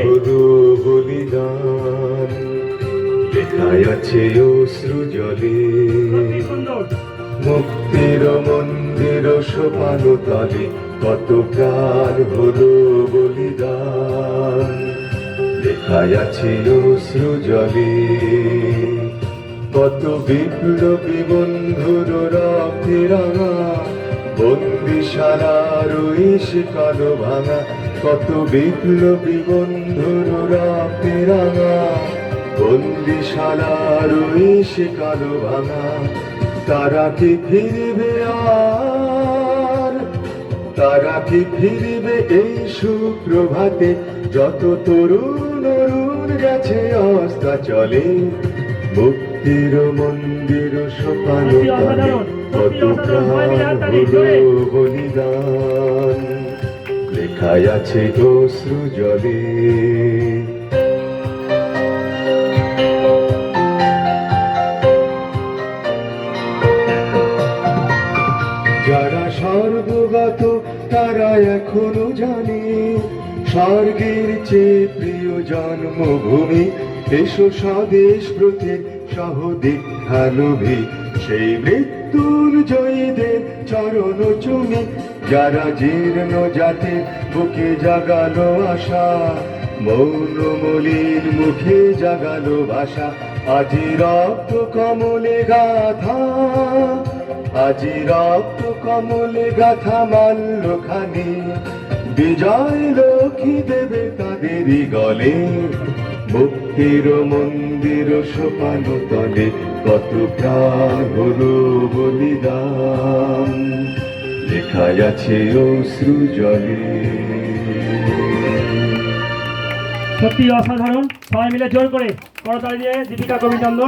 হলো বলিদান, লেখায় আছে অশ্রু জলে, মুক্তির মন্দির সোপান তলে কত প্রাণ হলো বলিদান, লেখায় আছে অশ্রু জলে। কত বিপ্লবী বন্ধুর রক্তে রাঙা বন্দিশালার কালো ভাঙা, কত বিপ্লবী বন্ধুর রক্তে রাঙা বন্দিশালার কালো ভাঙা। তারা কি ফিরবে আর, তারা কি ফিরবে এই সুপ্রভাতে, যত তরুণ অরুণ গেছে অস্তা চলে, মুক্তির মন্দির সোপান তলে কত প্রাণ হলো বলিদান, লেখায় আছে অশ্রু জলে। যারা স্বর্গগত তারা এখনো জানে স্বর্গের চেয়ে প্রিয় জন্মভূমি, এসো স্বদেশ ব্রতের সহদীক্ষালোভী, সেই মৃত্যুঞ্জয়ীদের চরণ চুমি। যারা জীর্ণ জাতে বুকে জাগালো আশা, মৌন মলিন মুখে জাগালো ভাষা, আজি রক্ত কমলে গাথা, আজি রক্ত কমলে গাথা মাল্যখানি, বিজয় লক্ষ্মী দেবে তাদেরই গলে, মুক্তির মন্দির সোপান তলে কত প্রাণ হলো বলিদান, লেখায় আছে অশ্রু জলে। সত্যি অসাধারণ, সবাই মিলে জোর করে করতালি দিয়ে দীপিকা কবিচন্দন।